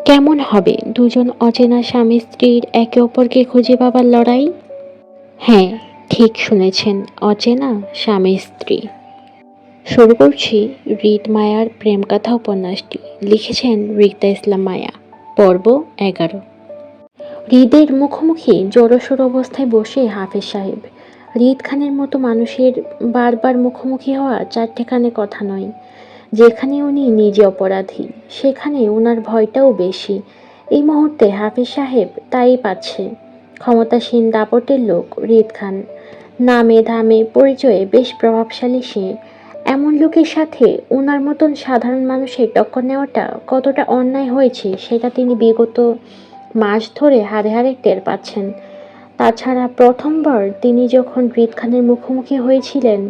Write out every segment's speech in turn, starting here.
কেমন হবে দুজন অচেনা স্বামী স্ত্রীর একে অপরকে খুঁজে পাবার লড়াই? হ্যাঁ, ঠিক শুনেছেন, অচেনা স্বামী স্ত্রী। শুরু করছি রিত মায়ার প্রেমকথা উপন্যাসটি। লিখেছেন রিক্তা ইসলাম মায়া। পর্ব 11। হৃদের মুখোমুখি জড়সড় অবস্থায় বসে হাফেজ সাহেব। হৃদ খানের মতো মানুষের বারবার মুখোমুখি হওয়া চারটেখানে কথা নয়। যেখানে উনি নিজে অপরাধী, সেখানে ওনার ভয়টাও বেশি। এই মুহূর্তে হাফেজ সাহেব তাই পাচ্ছে। ক্ষমতাসীন দাপটের লোক হৃদ খান। নামে ধামে পরিচয়ে বেশ প্রভাবশালী সে। এমন লোকের সাথে ওনার মতন সাধারণ মানুষের টক্কর নেওয়াটা কতটা অন্যায় হয়েছে সেটা তিনি বিগত মাস ধরে হাড়ে হাড়ে টের পাচ্ছেন। তাছাড়া প্রথমবার তিনি যখন হৃদ খানের মুখোমুখি হয়েছিলেন,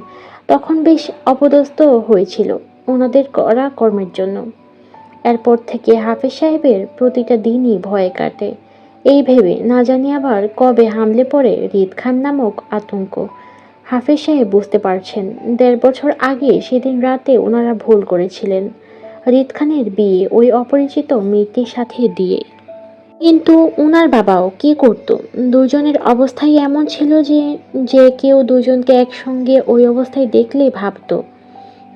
তখন বেশ অপদস্থ হয়েছিল ওনাদের করা কর্মের জন্য। এরপর থেকে হাফেজ সাহেবের প্রতিটা দিনই ভয়ে কাটে, এই ভেবে না জানি আবার কবে হামলে পড়ে হৃদ খান নামক আতঙ্ক। হাফেজ সাহেব বুঝতে পারছেন 1.5 বছর আগে সেদিন রাতে ওনারা ভুল করেছিলেন, হৃদ খানের বিয়ে ওই অপরিচিত মেয়েটির সাথে দিয়ে। কিন্তু উনার বাবাও কি করতো? দুজনের অবস্থাই এমন ছিল যে যে কেউ দুজনকে একসঙ্গে ওই অবস্থায় দেখলেই ভাবতো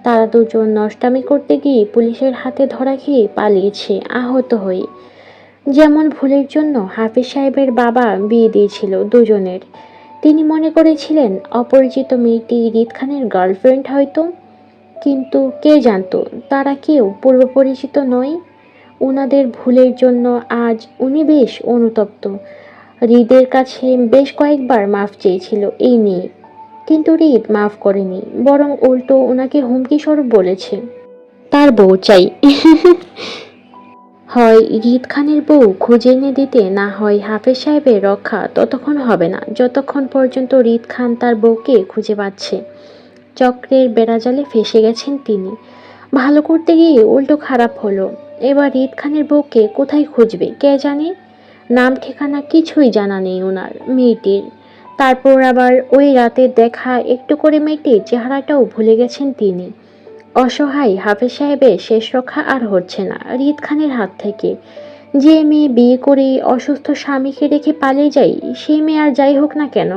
তারা দুজন নষ্টামি করতে গিয়ে পুলিশের হাতে ধরা খেয়ে পালিয়েছে আহত হয়ে। যেমন ভুলের জন্য হাফিজ সাহেবের বাবা বিয়ে দিয়েছিল দুজনের। তিনি মনে করেছিলেন অপরিচিত মেয়েটি হৃদ খানের গার্লফ্রেন্ড হয়তো, কিন্তু কে জানতো তারা কেউ পূর্ব পরিচিত নয়। উনাদের ভুলের জন্য আজ উনি বেশ অনুতপ্ত। হৃদের কাছে বেশ কয়েকবার মাফ চেয়েছিল এই নিয়ে, কিন্তু হৃদ মাফ করেনি, বরং উল্টো ওনাকে হুমকি স্বরূপ বলেছে তার বউ চাই। হয় হৃদ খানের বউ খুঁজে এনে দিতে, না হয় হাফেজ সাহেবের রক্ষা ততক্ষণ হবে না যতক্ষণ পর্যন্ত হৃদ খান তার বউকে খুঁজে পাচ্ছে। চক্রের বেড়াজালে ফেসে গেছেন তিনি। ভালো করতে গিয়ে উল্টো খারাপ হলো। এবার হৃদ খানের বউকে কোথায় খুঁজবে কে জানে। নাম ঠিকানা কিছুই জানা নেই ওনার মেয়েটির। তারপর আবার ওই রাতে দেখা একটু করে মেয়েটির চেহারাটাও ভুলে গেছেন তিনি। অসহায় হাফেজ সাহেবের শেষ রক্ষা আর হচ্ছে না হৃদ খানের হাত থেকে। যে মেয়ে বিয়ে করে অসুস্থ স্বামীকে রেখে পালিয়ে যায়, সেই মেয়ে আর যাই হোক না কেন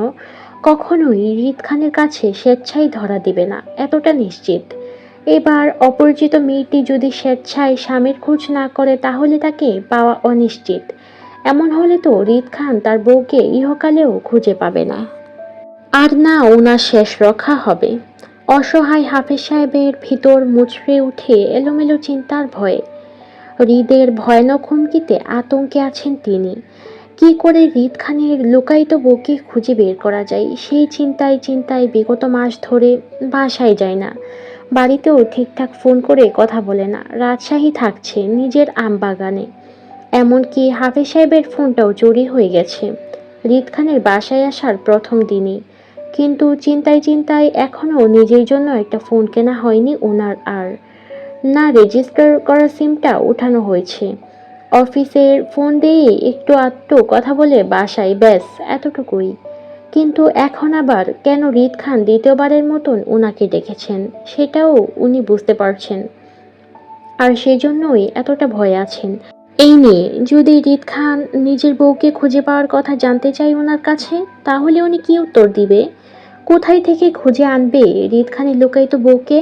কখনোই হৃদ খানের কাছে স্বেচ্ছায় ধরা দিবে না, এতটা নিশ্চিত। এবার অপরিচিত মেয়েটি যদি স্বেচ্ছায় স্বামীর খোঁজ না করে, তাহলে তাকে পাওয়া অনিশ্চিত। এমন হলে তো হৃদ খান তার বউকে ইহকালেও খুঁজে পাবে না, আর না ওনার শেষ রক্ষা হবে। অসহায় হাফেজ সাহেবের ভিতর মুচড়ে উঠে এলোমেলো চিন্তার ভয়ে। হৃদের ভয়ানক হুমকিতে আতঙ্কে আছেন তিনি। কি করে হৃদ খানের লুকায়িত বউকে খুঁজে বের করা যায় সেই চিন্তায় চিন্তায় বিগত মাস ধরে বাসায় যায় না, বাড়িতেও ঠিকঠাক ফোন করে কথা বলে না, রাজশাহী থাকছে নিজের আমবাগানে। এমনকি হাফেজ সাহেবের ফোনটাও চুরি হয়ে গেছে হৃদ খানের বাসায় আসার প্রথম দিনই। কিন্তু চিন্তায় চিন্তায় এখনও নিজের জন্য একটা ফোন কেনা হয়নি ওনার আর। না রেজিস্টার করা সিমটা উঠানো হয়েছে। অফিসের ফোন দিয়ে একটু আধটু কথা বলে বাসায়, ব্যাস এতটুকুই। কিন্তু এখন আবার কেন হৃদ খান দ্বিতীয়বারের মতন ওনাকে ডেকেছেন সেটাও উনি বুঝতে পারছেন, আর সেজন্যই এতটা ভয় আছেন। এই নিয়ে যদি হৃদ খান নিজের বউকে খুঁজে পাওয়ার কথা জানতে চাই ওনার কাছে, তাহলে উনি কি উত্তর দিবে? কোথায় থেকে খুঁজে আনবে হৃদ খানের লুকায়িত বউকে?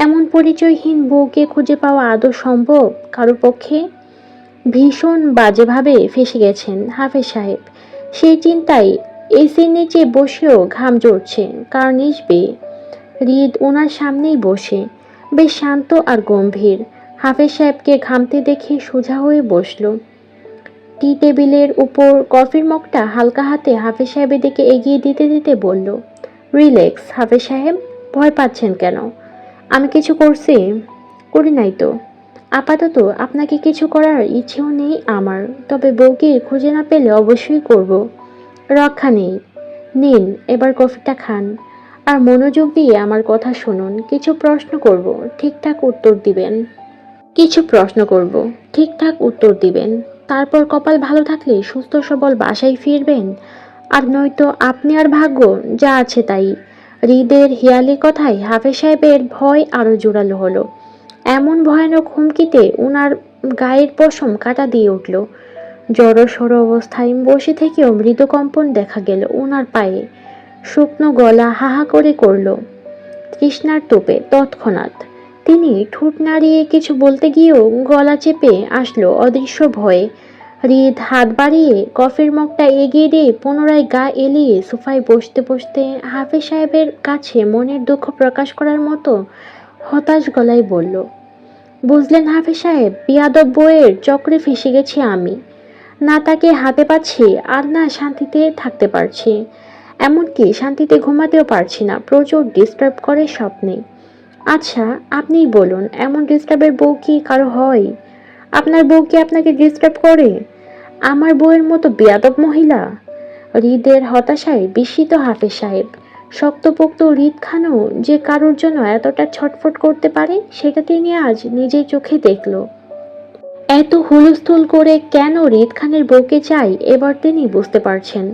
এমন পরিচয়হীন বউকে খুঁজে পাওয়া আদৌ সম্ভব কারোর পক্ষে? ভীষণ বাজেভাবে ফেসে গেছেন হাফেজ সাহেব। সেই চিন্তায় এসির নিচে বসেও ঘাম ঝরছে কার্নিশ বেয়ে। হৃদ ওনার সামনেই বসে, বেশ শান্ত আর গম্ভীর। হাফেজ সাহেবকে ঘামতে দেখে সোজা হয়ে বসল। টি টেবিলের উপর কফির মগটা হালকা হাতে হাফেজ সাহেবের দিকে এগিয়ে দিতে দিতে বলল, রিল্যাক্স হাফেজ সাহেব, ভয় পাচ্ছেন কেন? আমি কিছু করছি? করি নাই তো। আপাতত আপনাকে কিছু করার ইচ্ছেও নেই আমার, তবে বউকে খুঁজে না পেলে অবশ্যই করব। রক্ষা নেই। নিন এবার কফিটা খান, আর মনোযোগ দিয়ে আমার কথা শুনুন। কিছু প্রশ্ন করব, ঠিকঠাক উত্তর দিবেন। কিছু প্রশ্ন করব, ঠিকঠাক উত্তর দিবেন। তারপর কপাল ভালো থাকলে সুস্থ সবল বাসায় ফিরবেন, আর নয়তো আপনি আর ভাগ্য যা আছে তাই। হৃদের হিয়ালি কথায় হাফেজ সাহেবের ভয় আরো জোরালো হলো। এমন ভয়ানক হুমকিতে উনার গায়ের পশম কাটা দিয়ে উঠল। জড়সড় অবস্থায় বসে থেকেও মৃদু কম্পন দেখা গেল ওনার পায়ে। শুকনো গলা হাহা করে করল তৃষ্ণার তোপে। তৎক্ষণাৎ তিনি ঠোঁট নাড়িয়ে কিছু বলতে গিয়েও গলা চেপে আসলো অদৃশ্য ভয়ে। হৃদ হাত বাড়িয়ে কফির মগটা এগিয়ে দিয়ে পুনরায় গা এলিয়ে সোফায় বসতে বসতে হাফেজ সাহেবের কাছে মনের দুঃখ প্রকাশ করার মতো হতাশ গলায় বলল, বুঝলেন হাফেজ সাহেব, বিয়াদব বউয়ের চক্রে ফেসে গেছি আমি। না তাকে হাতে পাচ্ছি আর না শান্তিতে থাকতে পারছি। এমনকি শান্তিতে ঘুমাতেও পারছি না, প্রচুর ডিস্টার্ব করে স্বপ্নে। আচ্ছা আপনিই বলুন, এমন ডিস্টার্বের বউ কি কারো হয়? আপনার বউ কি আপনাকে ডিস্টার্ব করে? আমার বউয়ের মতো বেয়াদব মহিলা? হৃদের হতাশায় বিস্মিত হাফেজ সাহেব। শক্তপোক্ত হৃদ খানও যে কারোর জন্য এতটা ছটফট করতে পারে সেটা তিনি আজ নিজের চোখে দেখল। এত হুলস্থুল করে কেন হৃদ খানের বউকে চাই এবার তিনি বুঝতে পারছেন।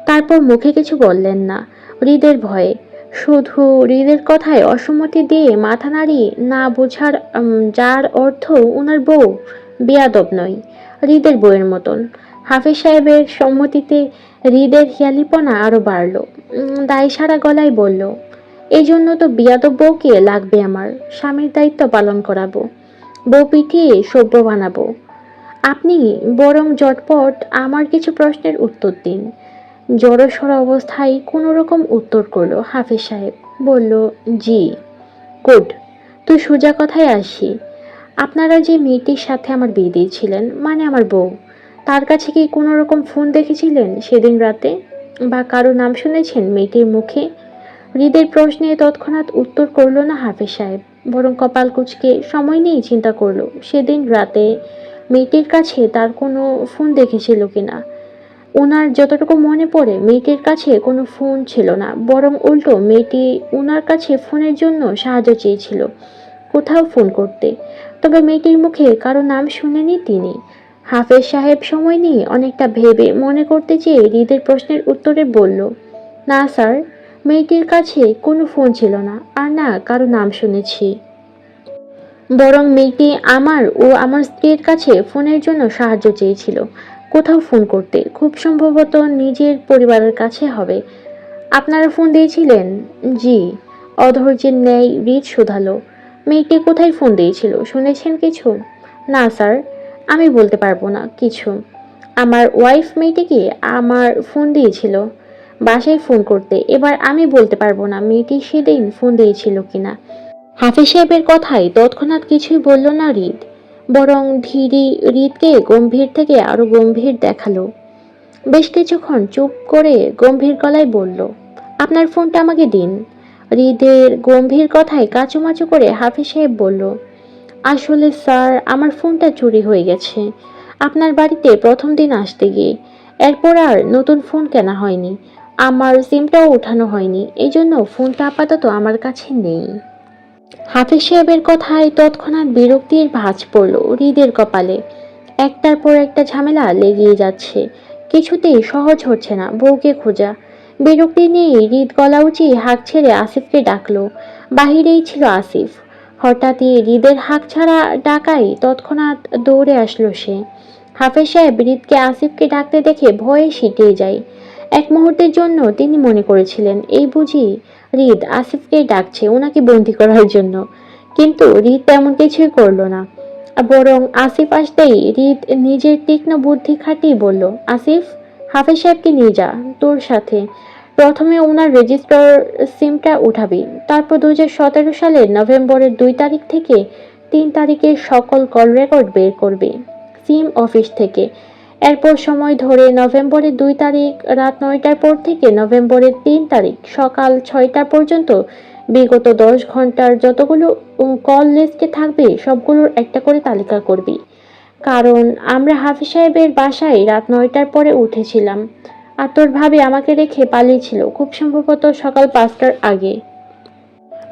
তারপর মুখে কিছু বললেন না হৃদের ভয়ে, শুধু হৃদের কথায় অসম্মতি দিয়ে মাথা নাড়িয়ে না বোঝার যার অর্থ ওনার বউ বেয়াদব নয়, হৃদের বউয়ের মতন। হাফেজ সাহেবের সম্মতিতে হৃদের হিয়ালিপনা আরো বাড়ল। দায় সারা গলায় বলল, এই জন্য তো বিয়াদব বউকে লাগবে আমার, স্বামীর দায়িত্ব পালন করাবো, বউ পিটিয়ে সভ্য বানাবো। আপনি বরং ঝটপট আমার কিছু প্রশ্নের উত্তর দিন। জড়সড় অবস্থায় কোনো রকম উত্তর করলো হাফেজ সাহেব। বলল, জি। গুড। তুই সোজা কথায় আসি। আপনারা যে মেয়েটির সাথে আমার বিয়ে দিয়েছিলেন, মানে আমার বউ, তার কাছে কি কোনো রকম ফোন দেখেছিলেন সেদিন রাতে, বা কারো নাম শুনেছেন মেয়েটির মুখে? হৃদের প্রশ্নে তৎক্ষণাৎ উত্তর করলো না হাফেজ সাহেব, বরং কপাল কুঁচকে সময় নিয়ে চিন্তা করলো সেদিন রাতে মেয়েটির কাছে তার কোনো ফোন দেখেছিল কিনা। ওনার যতটুকু মনে পড়ে মেয়েটির কাছে কোনো ফোন ছিল না, বরং উল্টো মেয়েটি ওনার কাছে ফোনের জন্য সাহায্য চেয়েছিল, কোথাও ফোন করতে। তবে মেয়েটির মুখে কারো নাম শুনেনি তিনি। হাফেজ সাহেব সময় নিয়ে অনেকটা ভেবে মনে করতে চেয়ে হৃদের প্রশ্নের উত্তরে বলল, না স্যার, মেয়েটির কাছে কোনো ফোন ছিল না, আর না কারো নাম শুনেছি। বরং মেয়েটি আমার ও আমার স্ত্রীর কাছে ফোনের জন্য সাহায্য চেয়েছিল, কোথাও ফোন করতে, খুব সম্ভবত নিজের পরিবারের কাছে হবে। আপনারা ফোন দিয়েছিলেন? জি। অধৈর্যের ন্যায় হৃদ শুধালো, মেয়েটি কোথায় ফোন দিয়েছিল, শুনেছেন কিছু? না স্যার, আমি বলতে পারবো না কিছু। আমার ওয়াইফ মেয়েটিকে আমার ফোন দিয়েছিল বাসায় ফোন করতে, এবার আমি বলতে পারবো না মেয়েটি সেদিন ফোন দিয়েছিল কিনা। হাফেজ সাহেবের কথায় তৎক্ষণাৎ কিছুই বলল না হৃদ, বরং ধীরে হৃদকে গম্ভীর থেকে আরো গম্ভীর দেখালো। বেশ কিছুক্ষণ চুপ করে গম্ভীর গলায় বলল, আপনার ফোনটা আমাকে দিন। হৃদের গম্ভীর কথায় কাচুমাচু করে হাফেজ সাহেব বলল, আসলে স্যার, আমার ফোনটা চুরি হয়ে গেছে আপনার বাড়িতে প্রথম দিন আসতে গিয়ে। এরপর আর নতুন ফোন কেনা হয়নি, আমার সিমটাও ওঠানো হয়নি, এই জন্য ফোনটা আপাতত আমার কাছে নেই। হাফেজ সাহেবের কথায় তৎক্ষণাৎ বিরক্তির ভাঁজ পড়ল হৃদের কপালে। একটার পর একটা ঝামেলা লেগেই যাচ্ছে, কিছুতেই সহজ হচ্ছে না বউকে খোঁজা। বিরক্তি নিয়ে হৃদ গলা উঁচিয়ে হাঁক ছেড়ে আসিফকে ডাকলো। বাহিরেই ছিল আসিফ। হঠাৎই হৃদের হাঁক ছাড়া ডাকায় তৎক্ষণাৎ দৌড়ে আসলো সে। হাফেজ সাহেব হৃদকে আসিফকে ডাকতে দেখে ভয়ে সিটিয়ে যায়। এক মুহূর্তের জন্য তিনি মনে করেছিলেন এই বুঝি হৃদ আসিফকে ডাকছে ওনাকে বন্দি করার জন্য, কিন্তু হৃদ তেমন কিছুই করলো না। বরং আসিফ আসতেই হৃদ নিজের তীক্ষ্ণ বুদ্ধি খাটিয়ে বলল, আসিফ, হাফেজ সাহেবকে নিয়ে যা তোর সাথে। প্রথমে ওনার রেজিস্টার সিমটা উঠাবি, তারপর 2017 সালের নভেম্বরের 2 তারিখ থেকে 3 তারিখের সকল কল রেকর্ড বের করবে সিম অফিস থেকে। এরপর সময় ধরে নভেম্বরের 2 তারিখ রাত 9টার পর থেকে নভেম্বরের 3 তারিখ সকাল 6টা পর্যন্ত বিগত 10 ঘন্টার যতগুলো কল লিস্টে থাকবে সবগুলোর একটা করে তালিকা করবি। কারণ আমরা হাফিজ সাহেবের বাসায় রাত 9টার পরে উঠেছিলাম, আর তোর ভাবি আমাকে রেখে পালিয়েছিল খুব সম্ভবত সকাল 5টার আগে।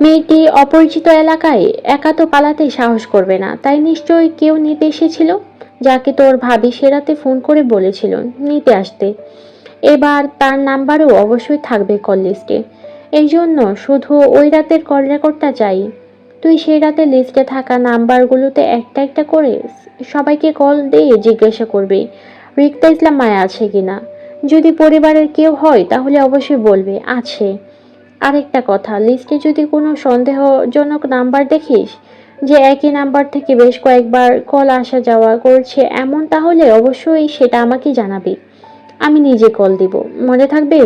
মেয়েটি অপরিচিত এলাকায় একা তো পালাতে সাহস করবে না, তাই নিশ্চয়ই কেউ নিতে এসেছিল, যাকে তোর ভাবি সে রাতে ফোন করে বলেছিল নিতে আসতে। এবার তার নাম্বারও অবশ্যই থাকবে কল লিস্টে। এই জন্য শুধু ওই রাতের কল রেকর্ডটা চাই। তুই সেই রাতে লিস্টে থাকা নাম্বারগুলোতে একটা একটা করে সবাইকে কল দিয়ে জিজ্ঞাসা করবি রিক্তা ইসলাম মায়া আছে কিনা। যদি পরিবারের কেউ হয় তাহলে অবশ্যই বলবে আছে। আরেকটা কথা, লিস্টে যদি কোনো সন্দেহজনক নাম্বার দেখিস যে একই নাম্বার থেকে বেশ কয়েকবার কল আসা যাওয়া করছে এমন, তাহলে অবশ্যই সেটা আমাকে জানাবি। আমি নিজে কল দিব। মনে থাকবে?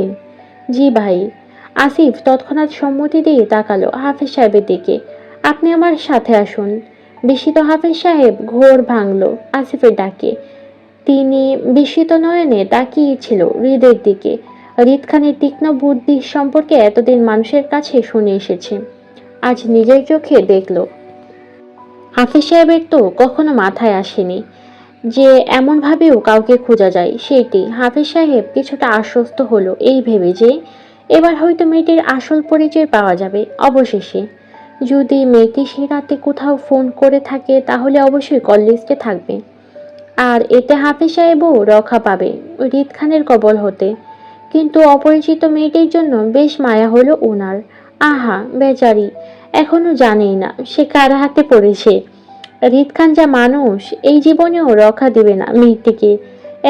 জি ভাই। আসিফ তৎক্ষণাৎ সম্মতি দিয়ে তাকালো হাফেজ সাহেবের দিকে। আপনি আমার সাথে আসুন। বিস্মিত হাফেজ সাহেব ঘোর ভাঙল আসিফের ডাকে। তিনি বিস্মিত নয়নে তাকিয়েছিল হৃদের দিকে। হৃদ খানের তীক্ষ্ণ বুদ্ধি সম্পর্কে এতদিন মানুষের কাছে শুনে এসেছে, আজ নিজের চোখে দেখল। হাফেজ সাহেবের তো কখনো মাথায় আসেনি যে এমনভাবেও কাউকে খোঁজা যায়। সেটি হাফেজ সাহেব কিছুটা আশ্বস্ত হলো এই ভেবে যে এবার হয়তো মেয়েটির আসল পরিচয় পাওয়া যাবে অবশেষে। যদি মেয়েটি সে রাতে কোথাও ফোন করে থাকে তাহলে অবশ্যই কল লিস্টে থাকবে, আর এতে হাফেজ সাহেবও রক্ষা পাবে হৃদ খানের কবল হতে। কিন্তু অপরিচিত মেয়েটির জন্য বেশ মায়া হলো ওনার। আহা বেচারি, এখনো জানেই না সে কার হাতে পড়েছে। হৃদ খান যা মানুষ, এই জীবনেও রক্ষা দিবে না মেয়েটিকে।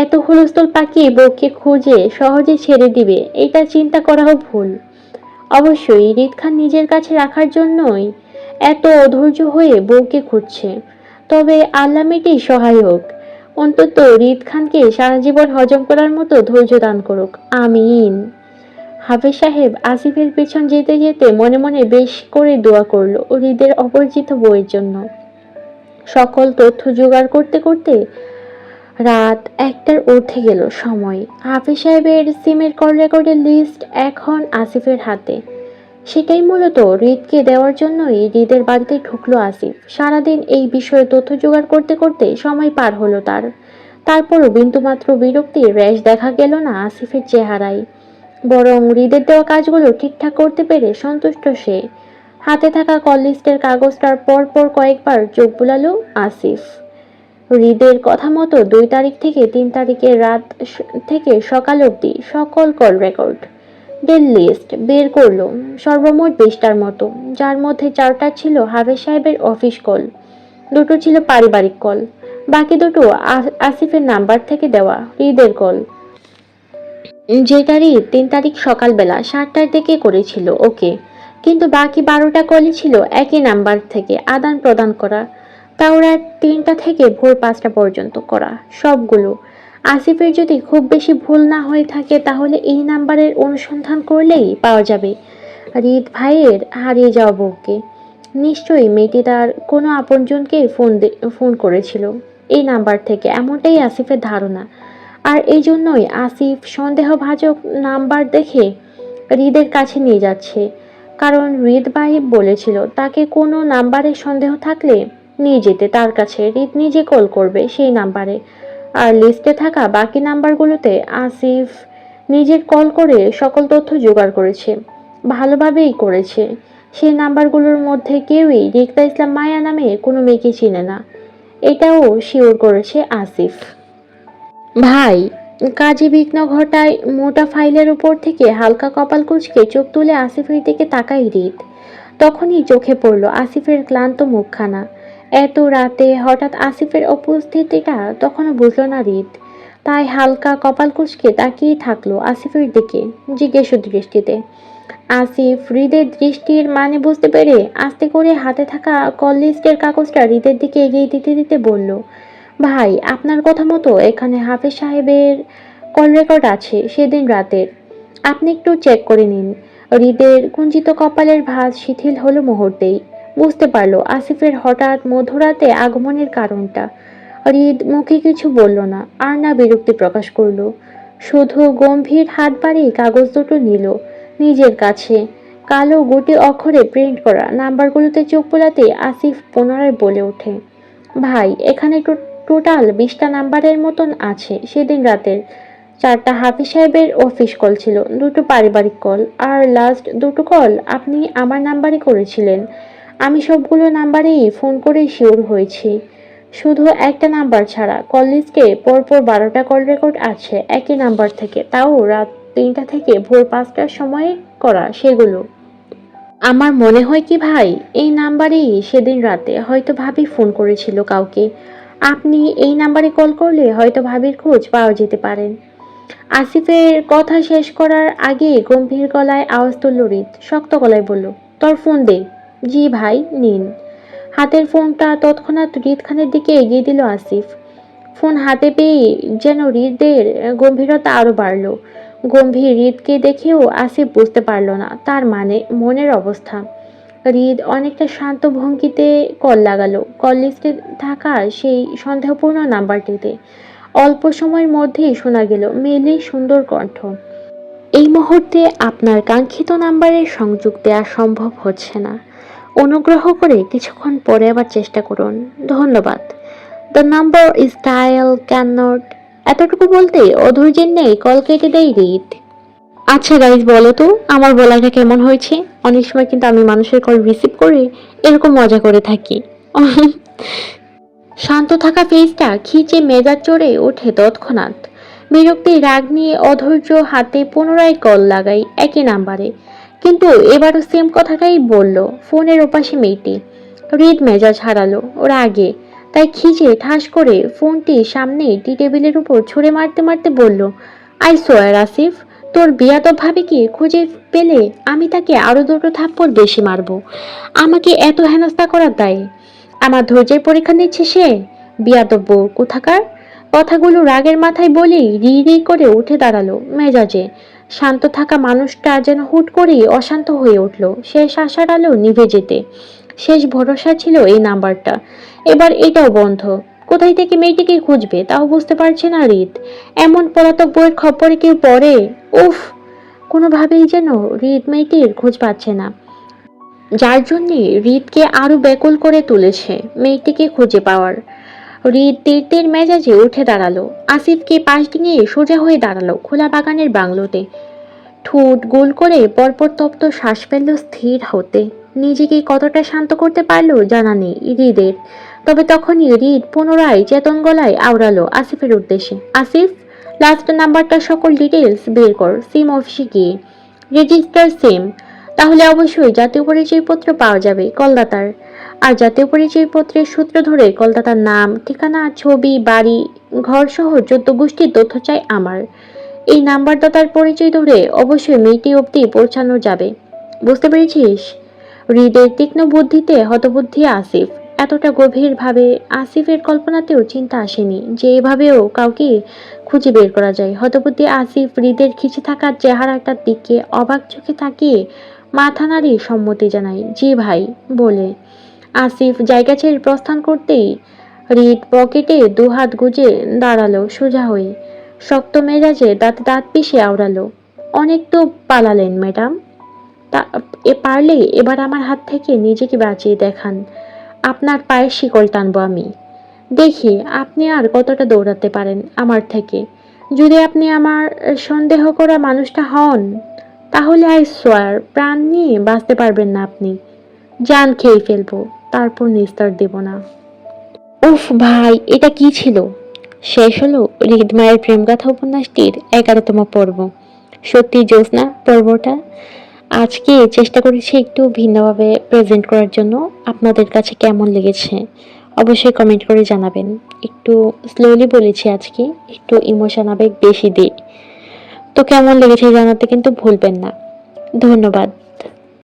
এত হুলস্থুল পাকিয়ে বউকে খুঁজে সহজে ছেড়ে দিবে, এটা চিন্তা করাও ভুল। অবশ্যই হৃদ খান নিজের কাছে রাখার জন্যই এত অধৈর্য হয়ে বউকে খুঁজছে। তবে আল্লাহ মেয়েটি সহায় হোক, অন্তত হৃদ খানকে সারা জীবন হজম করার মতো ধৈর্য দান করুক, আমিন। হাফেজ সাহেব আসিফের পেছন যেতে যেতে মনে মনে বেশ করে দোয়া করলো হৃদের অপরিচিত বউয়ের জন্য। সকল তথ্য জোগাড় করতে করতে রাত 1টার ঊর্ধ্বে গেল সময়। হাফেজ সাহেবের সিমের কল রেকর্ডের লিস্ট এখন আসিফের হাতে। সেটাই মূলত হৃদকে দেওয়ার জন্যই হৃদের বাড়িতে ঢুকলো আসিফ। সারাদিন এই বিষয়ে তথ্য জোগাড় করতে করতে সময় পার হলো তার। তারপরও বিন্দুমাত্র বিরক্তির রেশ দেখা গেল না আসিফের চেহারায়। বরং হৃদের দেওয়া কাজগুলো ঠিকঠাক করতে পেরে সন্তুষ্ট সে। হাতে থাকা কল লিস্টের কাগজটার পর পর কয়েকবার চোখ বুলালো আসিফ। হৃদের কথা মতো 2 তারিখ থেকে 3 তারিখের রাত থেকে সকাল অবধি সকল কল রেকর্ড ডেল লিস্ট বের করলো। সর্বমোট 20টার মতো, যার মধ্যে 4টা ছিল হাফেজ সাহেবের অফিস কল, 2টো ছিল পারিবারিক কল, বাকি 2টো আসিফের নাম্বার থেকে দেওয়া হৃদের কল, যেটারই 3 তারিখ সকালবেলা 7টার দিকে করেছিল ওকে। কিন্তু বাকি 12টা কলই ছিল একই নাম্বার থেকে আদান প্রদান করা, তাও রাত 3টা থেকে ভোর 5টা পর্যন্ত করা সবগুলো। আসিফের যদি খুব বেশি ভুল না হয়ে থাকে তাহলে এই নাম্বারের অনুসন্ধান করলেই পাওয়া যাবে হৃদ ভাইয়ের হারিয়ে যাওয়া বউকে। নিশ্চয়ই মেয়েটি তার কোনো আপনজনকে ফোন করেছিল এই নাম্বার থেকে, এমনটাই আসিফের ধারণা। আর এই জন্যই আসিফ সন্দেহভাজন নাম্বার দেখে হৃদের কাছে নিয়ে যাচ্ছে, কারণ হৃদ ভাই বলেছিল তাকে কোনো নাম্বারে সন্দেহ থাকলে নিয়ে যেতে তার কাছে। হৃদ নিজে কল করবে সেই নাম্বারে। আর লিস্টে থাকা বাকি নাম্বারগুলোতে আসিফ নিজের কল করে সকল তথ্য জোগাড় করেছে, ভালোভাবেই করেছে। সেই নাম্বারগুলোর মধ্যে কেউই রিক্তা ইসলাম মায়া নামে কোনো মেয়েকে চিনে না, এটাও শিওর করেছে আসিফ। ভাই, কাজে বিঘ্ন ঘটায় মোটা ফাইলের উপর থেকে হালকা কপাল কুঁচকে চোখ তুলে আসিফের দিকে তাকাই হৃদ। তখনই চোখে পড়ল আসিফের ক্লান্ত মুখখানা। এত রাতে হঠাৎ আসিফের উপস্থিতিটা তখনও বুঝল না হৃদ, তাই হালকা কপাল কুঁচকে তাকিয়ে থাকলো আসিফের দিকে জিজ্ঞাসু দৃষ্টিতে। আসিফ হৃদের দৃষ্টির মানে বুঝতে পেরে আস্তে করে হাতে থাকা কল লিস্টের কাগজটা হৃদের দিকে এগিয়ে দিতে দিতে বলল, ভাই আপনার কথা মতো এখানে হাফেজ সাহেবের কল রেকর্ড আছে সেদিন রাতের, আপনি একটু চেক করে নিন। হৃদের কুঞ্চিত কপালের ভাঁজ শিথিল হলো মুহূর্তেই। বুঝতে পারলো আসিফের হঠাৎ মধ্যরাতে আগমনের কারণটা। হৃদ মুখে কিছু বলল না, আর না বিরক্তি প্রকাশ করলো, শুধু গম্ভীর হাত বাড়িয়ে কাগজ দুটো নিল নিজের কাছে। কালো গুটি অক্ষরে প্রিন্ট করা নাম্বারগুলোতে চোখ বোলাতে আসিফ পুনরায় বলে ওঠে, ভাই এখানে টোটাল 20টা নাম্বারের মতন আছে সেদিন রাতের। 4টা হাফিজ সাহেবের অফিস কল ছিল, 2টো পারিবারিক কল, আর লাস্ট 2টো কল আপনি আমার নাম্বারে করেছিলেন। আমি সবগুলো নাম্বারেই ফোন করে শিওর হয়েছি, শুধু একটা নাম্বার ছাড়া কল লিস্টে পরপর 12টা কল রেকর্ড আছে একই নাম্বার থেকে, তাও রাত 3টা থেকে ভোর 5টার সময়ে করা সেগুলো। আমার মনে হয় কি ভাই, এই নাম্বারেই সেদিন রাতে হয়তো ভাবি ফোন করেছিল কাউকে। আপনি এই নাম্বারে কল করলে হয়তো ভাবির খোঁজ পাওয়া যেতে পারেন। আসিফের কথা শেষ করার আগে গম্ভীর গলায় আওয়াজ তুলল হৃদ। শক্ত গলায় বলল, তোর ফোন দে। জি ভাই, নিন। হাতের ফোনটা তৎক্ষণাৎ হৃদ খানের দিকে এগিয়ে দিল আসিফ। ফোন হাতে পেয়ে যেন হৃদের গম্ভীরতা আরো বাড়ল। গম্ভীর হৃদকে দেখেও আসিফ বুঝতে পারল না তার মানে মনের অবস্থা। হৃদ অনেকটা শান্ত ভঙ্গিতে কল লাগালো কল লিস্টে থাকা সেই সন্দেহপূর্ণ নাম্বারটিতে। অল্প সময়ের মধ্যেই শোনা গেল মেয়েলি সুন্দর কণ্ঠ। এই মুহূর্তে আপনার কাঙ্ক্ষিত নাম্বারে সংযোগ দেওয়া সম্ভব হচ্ছে না। অনুগ্রহ করে কিছুক্ষণ পরে আবার চেষ্টা করুন। ধন্যবাদ। The number is dial can not. এতটুকু বলতে অধৈর্যের নেই কল কেটে দেয় হৃদ। আচ্ছা গাইজ, বলো তো আমার বলাটা কেমন হয়েছে? অনেক সময় কিন্তু আমি মানুষের কল রিসিভ করে এরকম মজা করে থাকি। শান্ত থাকা ফেসটা খিচে মেজাজ চড়ে ওঠে তৎক্ষণাৎ। বিরক্তি রাগ নিয়ে অধৈর্য হাতে পুনরায় কল লাগাই একই নাম্বারে। কিন্তু এবারও সেম কথাটাই বলল ফোনের ওপাশে মেয়েটি। হৃদ মেজাজ হারালো ওর আগে, তাই খিচে ঠাস করে ফোনটি সামনে টি টেবিলের উপর ছুঁড়ে মারতে মারতে বলল, আই সোয়ার আসিফ, তোর বিয়াদব ভাবিকে খুঁজে পেলে আমি তাকে আরো দুটো থাপ্পড় বেশি মারবো। আমাকে এত হেনস্থা করার দায়ে আমার ধৈর্যের পরীক্ষা নিচ্ছে সে। বিয়াদব বউ কোথাকার। কথাগুলো রাগের মাথায় বলেই রি রি করে উঠে দাঁড়ালো মেজাজে। শান্ত থাকা মানুষটা যেন হুট করেই অশান্ত হয়ে উঠল। শেষ আশার আলো নিভে যেতে শেষ ভরসা ছিল এই নাম্বারটা, এবার এটাও বন্ধ। কোথায় থেকে মেয়েটিকে খুঁজবে তাও বুঝতে পারছে না হৃদ। এমন পলাতক বইয়ের খপ্পরে কেউ পড়ে? উফ, কোনোভাবেই যেন হৃদ মেয়েটির খোঁজ পাচ্ছে না, যার জন্যে হৃদকে আরো ব্যাকুল করে তুলেছে মেয়েটিকে খুঁজে পাওয়ার। হৃদ তীর তীর মেজাজে উঠে দাঁড়ালো। আসিফকে পাশ ডিঙিয়ে সোজা হয়ে দাঁড়ালো খোলা বাগানের বাংলোতে। ঠোঁট গোল করে পরপর তপ্ত শ্বাস ফেলল স্থির হতে। নিজেকে কতটা শান্ত করতে পারলো জানা নেই হৃদের। তবে তখনই হৃদ পুনরায় চেতন গলায় আওড়ালো আসিফের উদ্দেশ্যে, আসিফ, লাস্ট নাম্বারটা সকল ডিটেলস বের কর সিম অফিসে গিয়ে। রেজিস্টার সিম। তাহলে অবশ্যই জাতীয় পরিচয়পত্র পাওয়া যাবে কলদাতার। আর জাতীয় পরিচয়পত্রের সূত্র ধরে কলকাতার নাম, ঠিকানা, ছবি, বাড়ি, ঘর সহ 14 গোষ্ঠীর তথ্য চাই আমার। এই নাম্বারদাতার পরিচয় ধরে অবশ্যই মেয়েটি অবধি পৌঁছানো যাবে। বুঝতে পেরেছিস? হৃদের তীক্ষ্ণ বুদ্ধিতে হতবুদ্ধি আসিফ। এতটা গভীর ভাবে আসিফের কল্পনাতেও চিন্তা আসেনি যে এভাবেও কাউকে খুঁজে বের করা যায়। হতবুদ্ধি আসিফ হৃদের খিচে থাকা চেহারাটার দিকে অবাক চোখে তাকিয়ে মাথা নাড়িয়ে সম্মতি জানায়, জি ভাই বলে। আসিফ জায়গা ছেড়ে প্রস্থান করতেই হৃদ পকেটে দুহাত গুজে দাঁড়ালো সোজা হয়ে। শক্ত মেজাজে দাঁতে দাঁত পিষে আওড়ালো, অনেক তো পালালেন ম্যাডাম, তা পারলে এবার আমার হাত থেকে নিজেকে বাঁচিয়ে দেখান। আপনার পায়ের শিকল টানবো আমি, দেখি আপনি আর কতটা দৌড়াতে পারেন আমার থেকে। যদি আপনি আমার সন্দেহ করা মানুষটা হন তাহলে আই সোয়ার প্রাণ নিয়ে বাঁচতে পারবেন না আপনি। জান খেয়ে ফেলবো, তারপর নিস্তার দেব না। উফ ভাই, এটা কি ছিল? শেষ হলো হৃদমায়ের প্রেমগাথা উপন্যাসটির 11তম পর্ব। সত্যি জ্যোৎস্না পর্বটা আজকে চেষ্টা করেছি একটু ভিন্নভাবে প্রেজেন্ট করার জন্য। আপনাদের কাছে কেমন লেগেছে অবশ্যই কমেন্ট করে জানাবেন। একটু স্লোলি বলেছি আজকে, একটু ইমোশন আবেগ বেশি দিই। তো কেমন লেগেছে জানাতে কিন্তু ভুলবেন না। ধন্যবাদ।